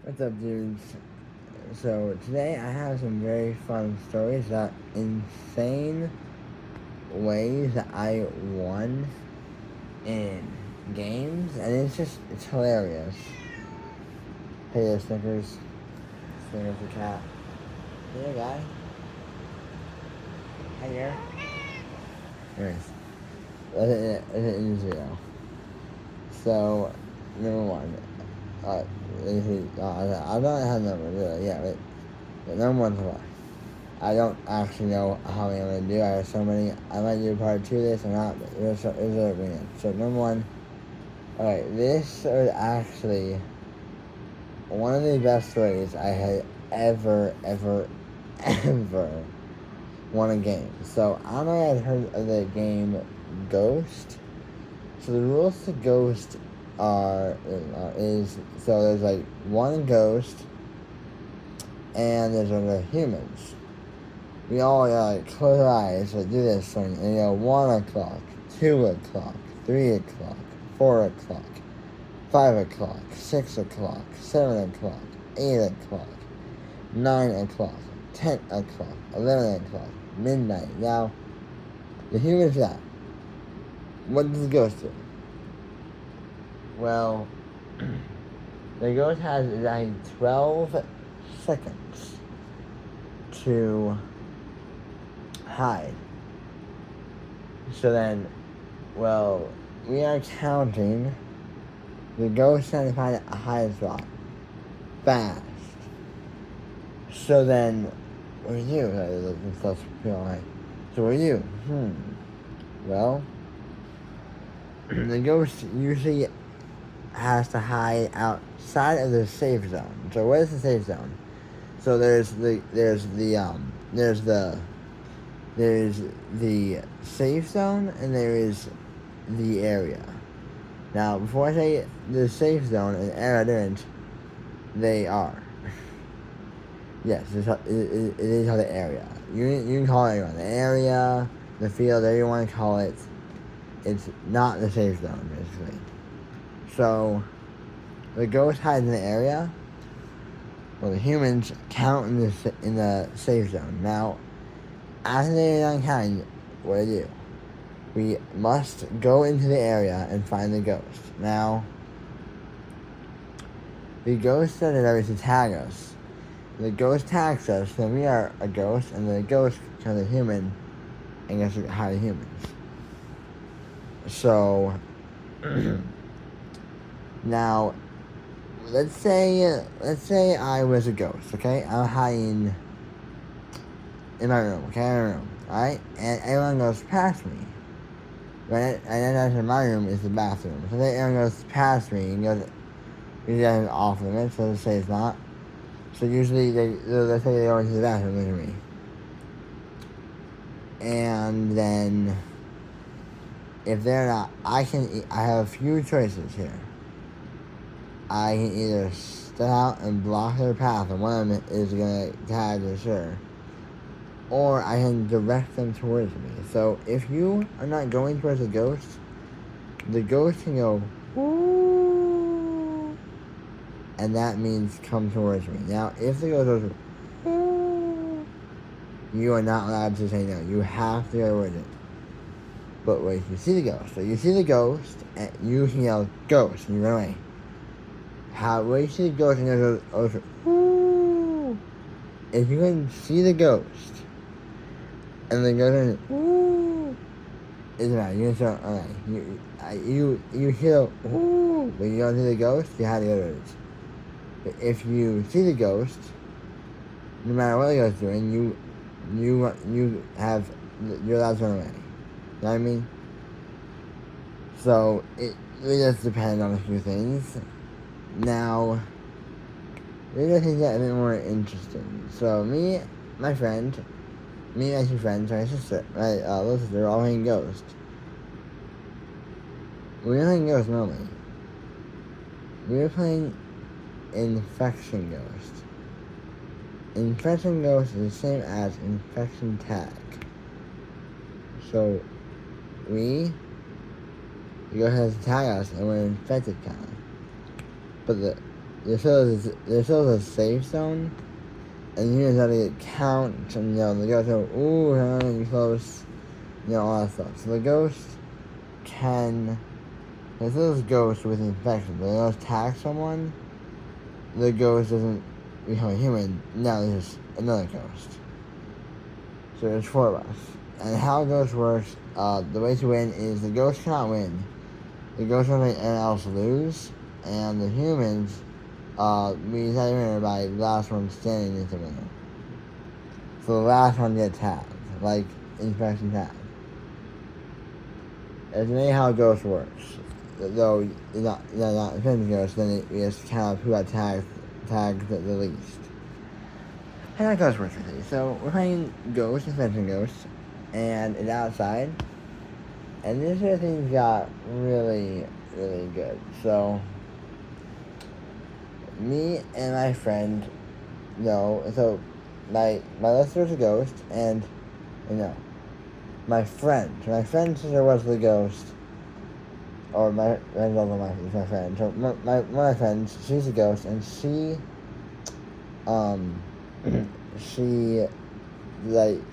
What's up, dudes? So, today I have some very fun stories about insane ways that I won in games, and it's hilarious. Hey there, Snickers. Snickers the cat. Hey there, guy. Hi there. Anyways, let's in this video. So, number one. I don't have numbers, yeah, but number one's what? I don't actually know how many I'm going to do. I have so many. I might do part two of this or not, but there's a agreement. So, number one, alright, this was actually one of the best stories I had ever won a game. So, I don't know if I've heard of the game Ghost. So, the rules to Ghost so there's like one ghost and there's other humans. We all close our eyes, do this thing, and 1 o'clock, 2 o'clock, 3 o'clock, 4 o'clock, 5 o'clock, 6 o'clock, 7 o'clock, 8 o'clock, 9 o'clock, 10 o'clock, 11 o'clock, midnight. Now, the humans got. What does the ghost do? Well, the ghost has exactly 12 seconds to hide. So then, well, we are counting the ghost trying to find a hide spot fast. So then, what are you? So what are you? Well, the ghost usually has to hide outside of the safe zone. So what is the safe zone? So there's the safe zone and there is the area. Now, before I say the safe zone and area different, they are. Yes, it is how the area. You can call it anyone. The area, the field, whatever you want to call it. It's not the safe zone, basically. So, the ghost hides in the area. Well, the humans count in the safe zone. Now, after they're done counting, what do they do? We must go into the area and find the ghost. Now, the ghost does it to tag us. The ghost tags us, then we are a ghost, and the ghost becomes a human and gets to hide humans. So, now, let's say I was a ghost, okay? I'm hiding in my room, okay? In my room, alright? And everyone goes past me. Right? And then after my room is the bathroom. So then everyone goes past me and goes, is off limits, so let's say it's not. So usually let's say they go into the bathroom with me. And then, if they're not, I have a few choices here. I can either step out and block their path, and one of them is going to tag for sure. Or I can direct them towards me. So if you are not going towards the ghost can go, ooh, and that means come towards me. Now, if the ghost goes, ooh, you are not allowed to say no. You have to go towards it. But wait, you see the ghost. So you see the ghost, and you can yell, ghost, and you run away. When you see the ghost and it goes, ooh, if you can see the ghost, and the ghost goes, ooh, it's not, you can say, alright, you hear, ooh, but you don't see the ghost, you have to go to it. But if you see the ghost, no matter what the ghost is doing, you're allowed to run away. You know what I mean? So, it really does depend on a few things. Now, we're going to get a bit more interesting. So, me and my two friends, my sister, my little sister, are all playing Ghost. We were playing Ghost normally. We were playing Infection Ghost. Infection Ghost is the same as Infection Tag. So, the ghost has to tag us and we're infected kind of. But there's still a safe zone, and you have to get count, and the ghost go, ooh, how are you close, all that stuff. So the ghost can, if there's a ghost with infection, but the ghost attacks someone, the ghost doesn't become a human. Now there's another ghost. So there's 4 of us. And how ghost works, the way to win is the ghost cannot win. The ghost will make anyone else lose, and the humans, we decide the winner by the last one standing is the winner. So the last one gets tagged, like inspection tag. That's mainly how ghost works. Though not inspection ghost, then we just count who got tagged the least. And that ghost works with you. So we're playing Ghost, Inspection Ghost, and it's outside. And this year things got really, really good. So me and my friend, so my sister was a ghost, and my friend's sister was the ghost, or my friend. So one of my friends, she's a ghost, and she kind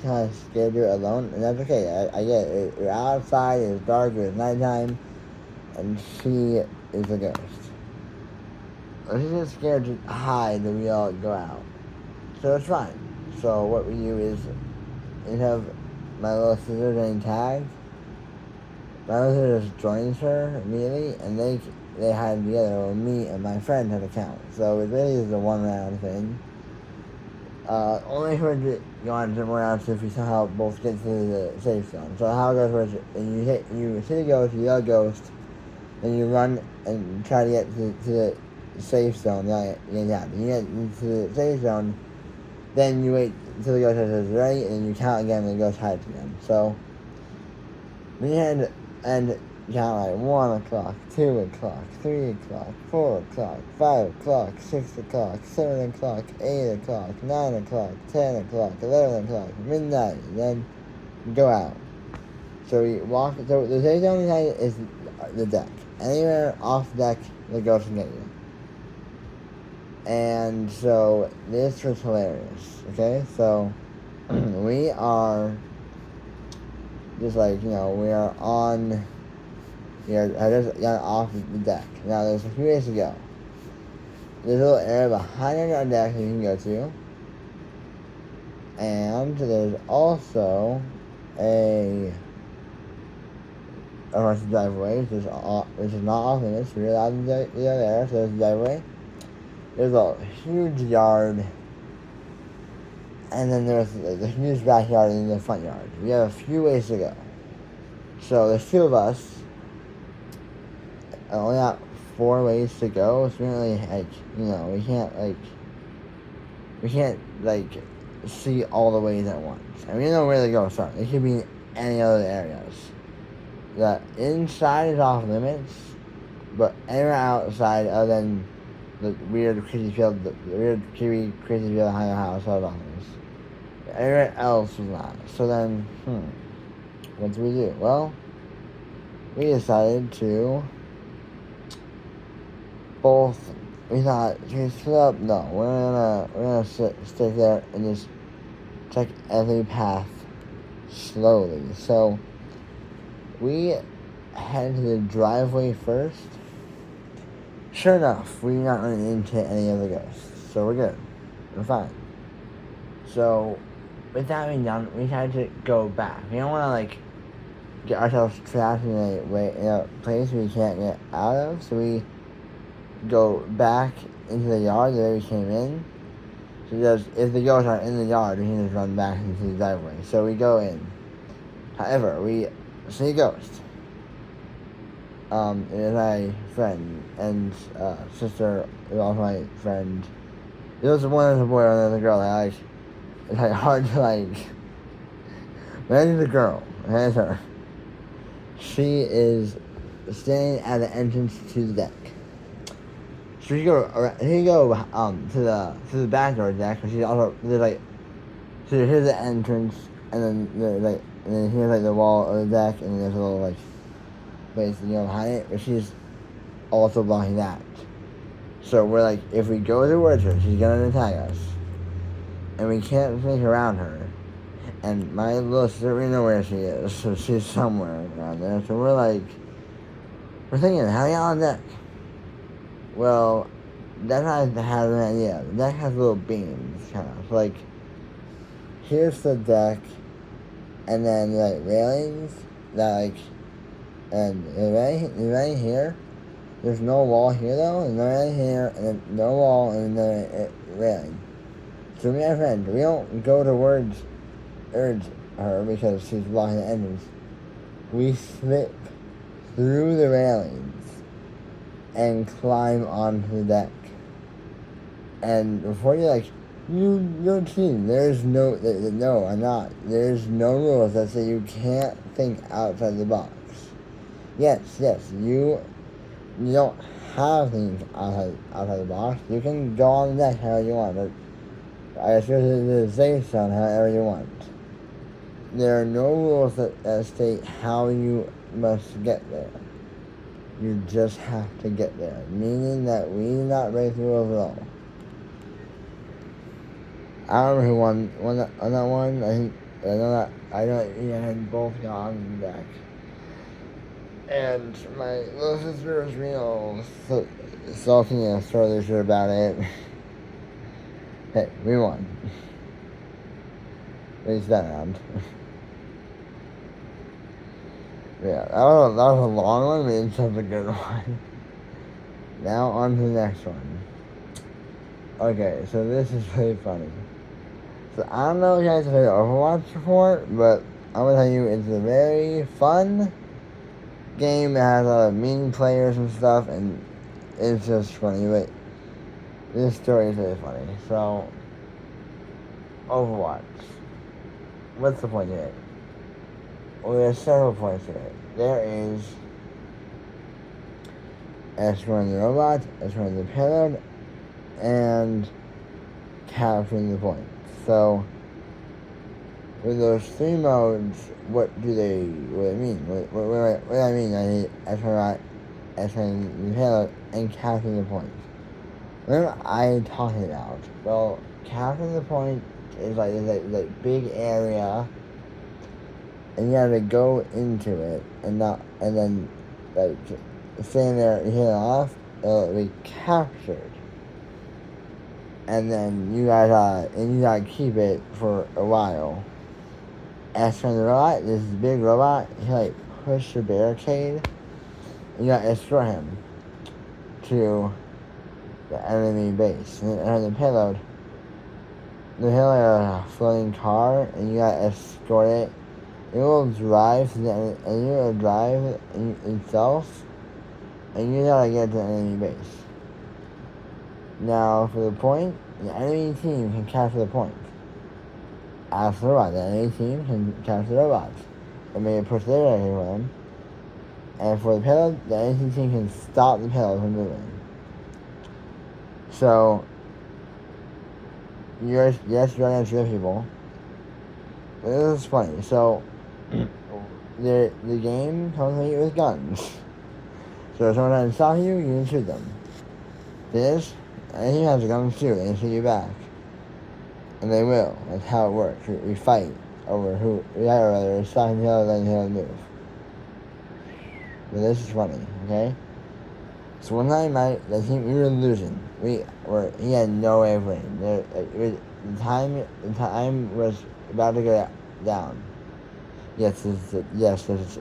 of scared her alone, and that's okay. I get it. We're outside, it's dark, it's nighttime, and she is a ghost. She's just scared to hide that we all go out. So it's fine. So what we do is, we have my little sister getting tagged. My little sister just joins her immediately, and they hide together, or me and my friend have a count. So it really is a 1-round thing. Only for it to go on to more rounds if we somehow both get to the safe zone. So how it goes was, and you hit a ghost, you yell ghost, then you run and try to get to the safe zone. You get to the safe zone, then you wait until the ghost says ready, and then you count again, and the ghost hides again. So we had count like 1 o'clock, 2 o'clock, 3 o'clock, 4 o'clock, 5 o'clock, 6 o'clock, 7 o'clock, 8 o'clock, 9 o'clock, 10 o'clock, 11 o'clock, midnight, and then go out. So we walk, so the safe zone is the deck. Anywhere off deck, the ghost can get you. And so this was hilarious, okay? So we are just like, we are on, I just got off the deck. Now there's a few ways to go. There's a little area behind our deck that you can go to. And there's also a driveway, which is not off limits. We're allowed to go there, so there's a driveway. There's a huge yard, and then there's the huge backyard and the front yard. We have a few ways to go. So there's 2 of us. I only got 4 ways to go. So we really, we can't see all the ways at once. And we don't know where to go. Sorry, it could be in any other areas. The inside is off limits, but anywhere outside other than the weird crazy field behind the house, that was off limits. Everywhere else was not. So then, what do we do? Well, we decided to we thought, should we split up? No, we're gonna stay there and just check every path slowly. So we head to the driveway first. Sure enough, we're not running into any of the ghosts, so we're good. We're fine. So with that being done, we decided to go back. We don't want to get ourselves trapped in a place we can't get out of. So we go back into the yard the way we came in. So if the ghosts are in the yard, we can just run back into the driveway. So we go in. However, we see a ghost. It is my friend and sister. Is also my friend. It was one as a boy, one as a girl. It's hard to But it's a girl. It's her. She is standing at the entrance to the deck. So you go to the back door deck, but she's also so here's the entrance, and then here's the wall of the deck, and then there's a little place behind it, but she's also blocking that. So we're like, if we go towards her, she's gonna attack us. And we can't sneak around her. And my little sister, we know where she is, so she's somewhere around there. So we're thinking, how y'all on deck? Well, that has an idea. The deck has little beams, kind of. So like, here's the deck, and then like railings that like, and right here. There's no wall here though, and no railing here, and then no wall, and then railing. So me and my friend, we don't go towards urge her because she's blocking the entrance. We slip through the railings and climb onto the deck. And before you're cheating. There's no, I'm not. There's no rules that say you can't think outside the box. Yes, you don't have things outside the box. You can go on the deck however you want, but I guess you're the safe zone however you want. There are no rules that state how you must get there. You just have to get there, meaning that we did not break the rules at all. I don't know who won on that one. I know that Ian had both gone on the deck. And my little sister was real salty and sore about it. Hey, we won. At least that round. Yeah, that was a long one, but it's such a good one. Now on to the next one. Okay, so this is really funny. So I don't know if you guys have played Overwatch before, but I'm gonna tell you it's a very fun game that has a lot of mean players and stuff, and it's just funny. But this story is really funny. So, Overwatch. What's the point of it? Well, there's several points to it. There is escorting the robot, escorting the payload, and capturing the point. So, with those three modes, what do they mean? What do I mean? I need escorting the payload and capturing the point. What am I talking about? Well, capturing the point is like this big area, and you have to go into it, and then like stand there and hit it off, it'll be captured. And then you gotta keep it for a while. As for the robot, this big robot, he like push the barricade, and you gotta escort him to the enemy base. And the payload is a floating car, and you gotta escort it. It will drive to and you will drive itself, and you gotta get to the enemy base. Now, for the point, the enemy team can capture the point. As for the robot, the enemy team can capture the robots and maybe push their area for them. And for the payload, the enemy team can stop the payload from moving. So, you're against your people. But this is funny. So, the game comes with you with guns. So if someone tries to stop you, you can shoot them. This, and he has a gun too, and shoot you back. And they will. That's how it works. We fight over whether it's stopping the other than the other move. But this is funny, okay? So one time, the team, we were losing. He had no way of winning. The time was about to go down. Yes, there's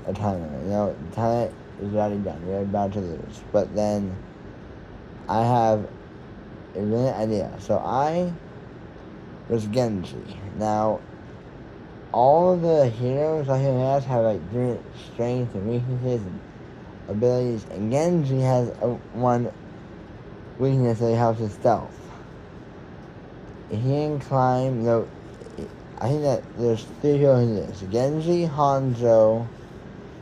a timer. The time is already done. We're about to lose. But then, I have a brilliant idea. So I was Genji. Now, all of the heroes like him has have like different strengths and weaknesses and abilities, and Genji has one weakness that helps his stealth. He can climb. I think that there's three heroes in this: Genji, Hanzo,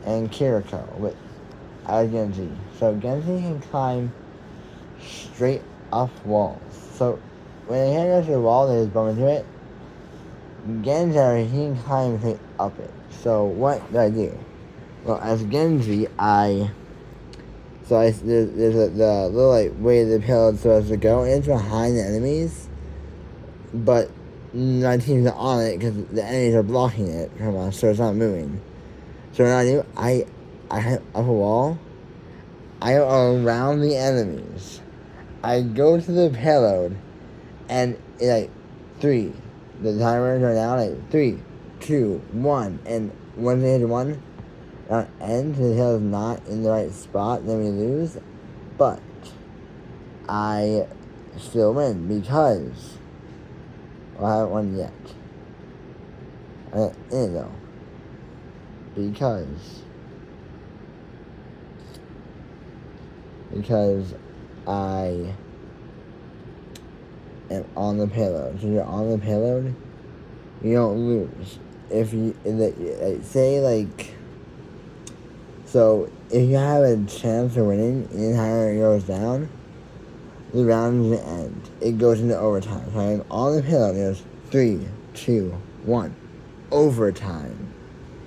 and Kiriko. But I was Genji. So Genji can climb straight up walls. So when a hero goes to a wall, they just bump into it. Genji, he can climb straight up it. So what do I do? Well, as Genji, I So there's the little like way the payload's supposed to go, and it's behind the enemies, but my team's not on it because the enemies are blocking it from us, so it's not moving. So what I do, I hit up a wall, I go around the enemies, I go to the payload, and it like 3, the timers are now like 3, 2, 1, and once they hit 1, on end, the tail is not in the right spot, then we lose, but I still win because I haven't won yet. In it though, because I am on the payload. So you're on the payload, you don't lose. If you say like, so if you have a chance of winning, the entire goes down. The round doesn't end. It goes into overtime. So I'm on the payload. It goes 3, 2, 1, overtime.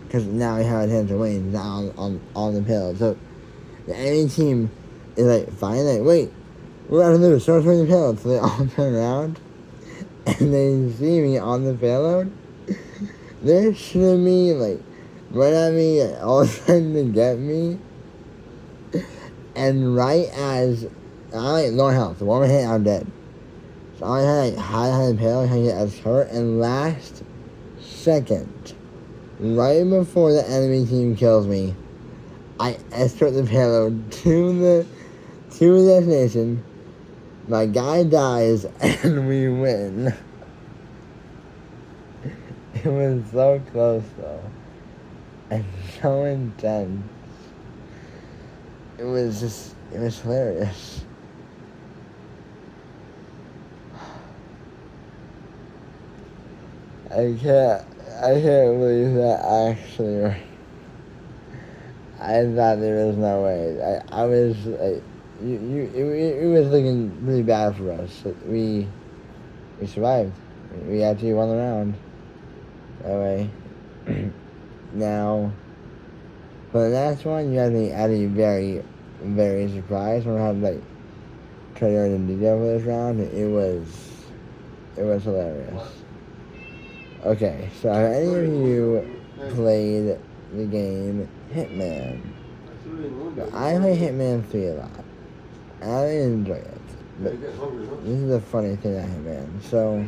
Because now we have a chance to win. Now on the payload. So the enemy team is like fine. Like, wait, we're about to lose. So much the payload. So they all turn around and they see me on the payload. They're shooting me like right at me, all trying to get me. And right as I'm like low health, so one hit, I'm dead. So I had like high payload, trying to get us hurt, and last second, right before the enemy team kills me, I escort the payload to the destination. My guy dies, and we win. It was so close though, and so intense. It was hilarious. I can't believe that actually. I thought there was no way. I was like, it was looking really bad for us. We survived. We actually won the round. That way. Now, for the next one, you have to be actually very, very surprised. When I had like trailer in detail for this round, it was hilarious. Okay, so have any of you played the game Hitman? I play Hitman 3 a lot. I really enjoy it. But this is the funny thing about Hitman. So,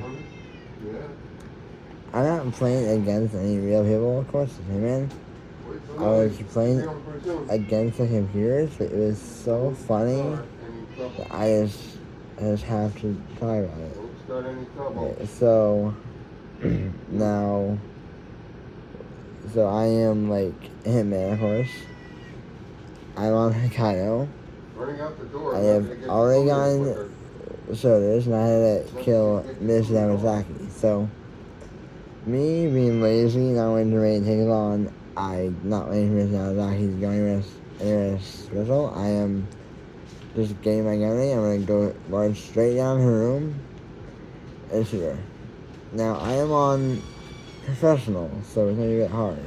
I'm not playing against any real people, of course, it's Hitman. I was playing against the computers, but it was so funny that I just have to talk about it. Okay, so now, so I am like Hitman, of course. I'm on Hokkaido. I have already gotten shoulders, and I had to kill Miss Yamazaki. So, me being lazy, not wanting to really take it on, I'm not waiting for Miss Yamazaki's going rehearsal. I am just getting my gun ready. I'm going to go march straight down her room and shoot her. Now, I am on professional, so it's going to get hard.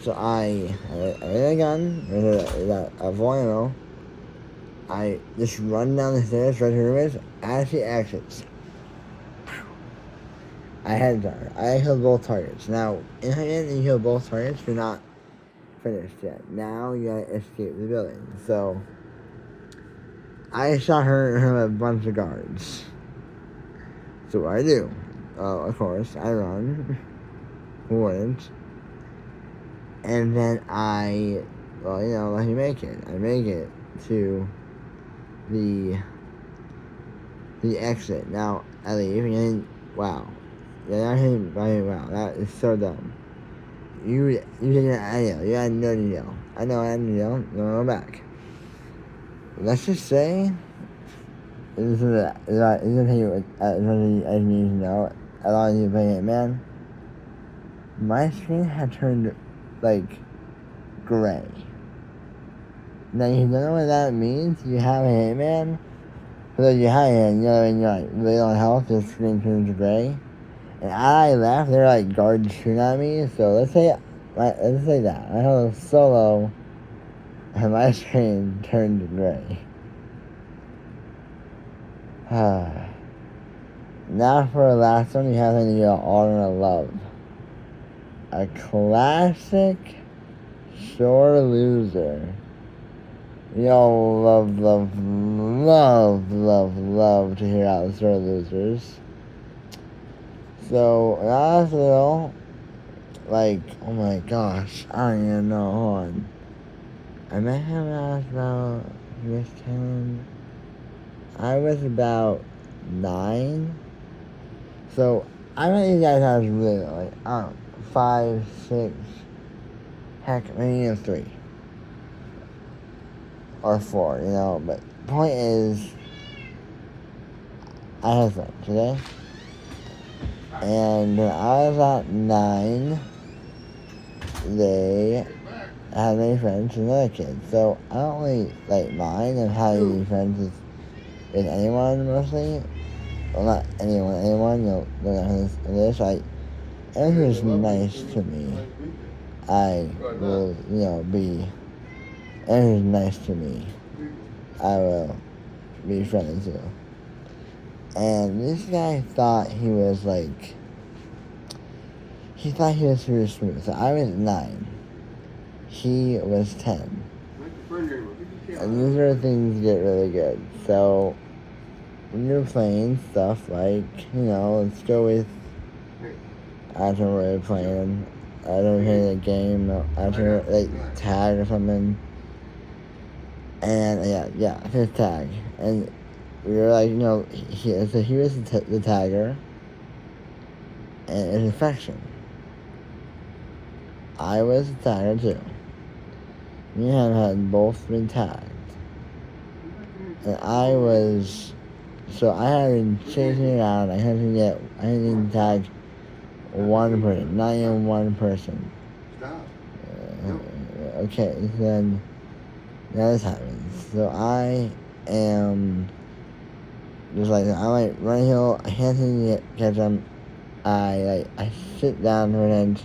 So I a gun, there's a volume. I just run down the stairs right to her room is. As she exits, I headshot her. I killed both targets. Now, in her end, you kill both targets, you're not finished yet. Now you gotta escape the building. So, I shot her and a bunch of guards. So what I do? Of course, I run. Who wouldn't? And then let me make it. I make it to the exit. Now, I leave, and wow. Yeah, wow, that is so dumb. You didn't know. You had no deal. I know I had no deal. No back. Let's just say, this is something you need to know. A lot of you play Hitman. My screen had turned like gray. Now you don't know what that means. You have a Hitman, so you have it, and you're like really on health. The screen turns gray, and I left. There were like guards shooting at me. So let's say that I have a solo and my screen turned gray. Now for the last one, you have to go All in a Love. A classic sore loser. We all love to hear out the sore losers. So, when I was little, like, oh my gosh, I don't even know, hold on. I met him when I was about, he was 10. I was about 9. So, I met these guys when I was really little, like, I don't know, 5, 6, heck, maybe even 3. Or 4, you know, but the point is, I had friends, okay? And when I was at 9, they had many friends with other kids. So I don't really like mine of how you be friends with anyone mostly. Well, not anyone, you'll know this. Like, anyone who's nice to me, I will, be, anyone who's nice to me, I will be friendly to. And this guy thought he was super smooth. So I was 9. He was 10. And these are things get really good. So when you're playing stuff like, let's go with, after we're playing, after we're playing a game, after like tag or something. And yeah, his tag. And we were like, he was the tagger, and it's affection. I was the tagger too. Me and him had both been tagged. And I had been chasing around. I didn't tag one person, not even one person. Okay, then now this happens. So I am just like, I'm like running hill, I can't seem to catch him. I sit down for an inch,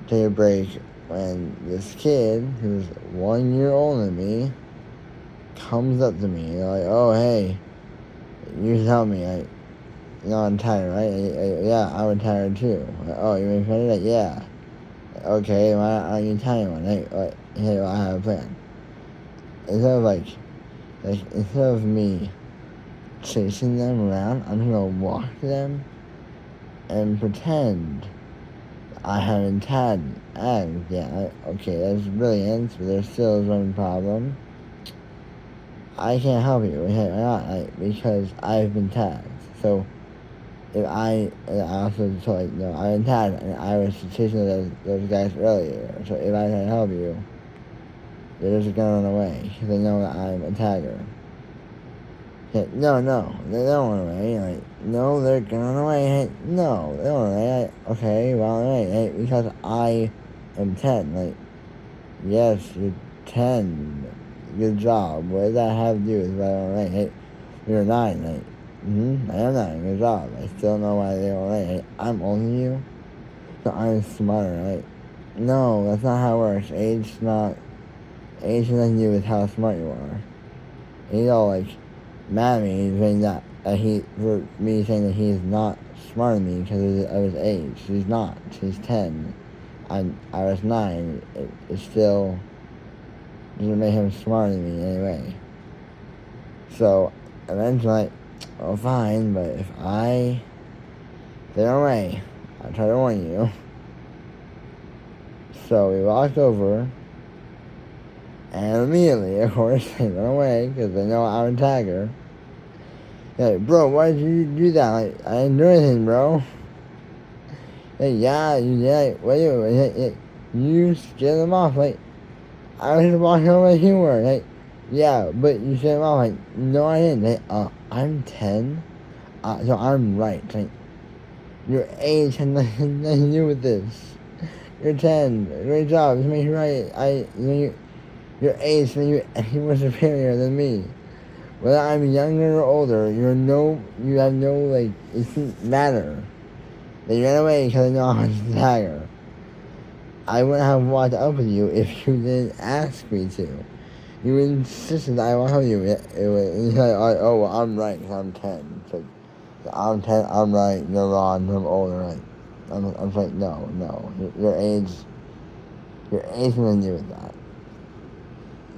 take a break, when this kid, who's 1 year older than me, comes up to me, like, oh, hey, you tell me, I'm tired, right? Yeah, I was tired too. Like, oh, you made fun of that? Yeah. Okay, why aren't you telling one? Hey, well, I have a plan. Instead of me chasing them around, I'm gonna walk to them and pretend I haven't tagged. Yeah, okay, that's brilliant, but there still is one problem. I can't help you, okay, why not? Because I've been tagged. So, if I also told I've been tagged, and I was chasing those guys earlier. So if I can help you, they're just gonna run away, because they know that I'm a tagger. Okay, no, they don't run away. No, they're gonna run away. Hey, no, they don't run away. Okay, well, hey, because I am 10. Yes, you're 10. Good job. What does that have to do with why I don't run away? Hey, you're 9. I am 9. Good job. I still know why they don't run away. Hey, I'm older than you, so I'm smarter, right? No, that's not how it works. Age has nothing to do with how smart you are. He's all mad at me saying for me saying that he's not smarter than me because of his age. He's not. He's 10. I was 9. It still doesn't make him smarter than me anyway. So eventually, well, fine, but if I get away, I'll try to warn you. So we walked over, and immediately, of course, they run away because they know I'm a tagger. Hey, bro, why did you do that? I didn't do anything, bro. Hey, yeah, wait, you scared them off. I was walking over like you were. Yeah, but you scared them off. No, I didn't. I'm 10, so I'm right. Your age has nothing to do with this. You're 10. Great job. This makes you right. Your age makes you more superior than me. Whether I'm younger or older, you have no, it doesn't matter. They ran away because they know I'm a tagger. I wouldn't have walked up with you if you didn't ask me to. You insisted I want to help you. You're like, oh, well, I'm right because I'm 10. It's like, I'm 10, I'm right, you're wrong, I'm older, right? I'm like, no, your age has nothing to do with that.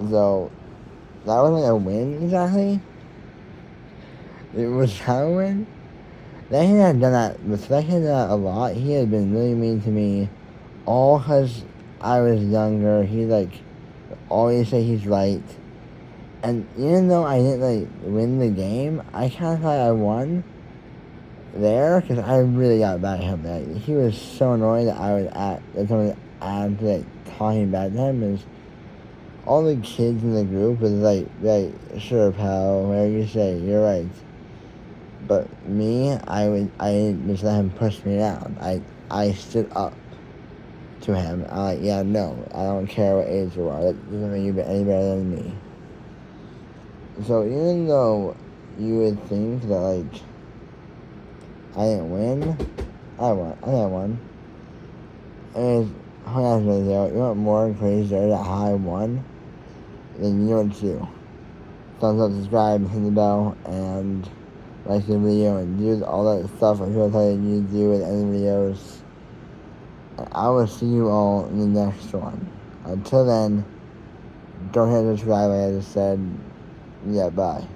So, that wasn't a win, exactly. It was not a win. That he had done that, respected that a lot. He had been really mean to me, all because I was younger. He, like, always say he's right. And even though I didn't, like, win the game, I kind of thought I won there, because I really got back at him. Like, he was so annoyed that I was that someone like, talking bad to him. Is all the kids in the group was like, sure, pal, whatever you say, you're right. But me, I just let him push me down. I stood up to him. I'm like, yeah, no, I don't care what age you are. That doesn't make you any better than me. So even though you would think that, like, I didn't win, I won. I think I won. Anyways, hold on a minute, you want more crazy stories about how I won? Then you know what to do. Thumbs up, subscribe, hit the bell, and like the video, and do all that stuff I'm going to tell you to do with any videos. I will see you all in the next one. Until then, don't hit the subscribe like I just said. Yeah, bye.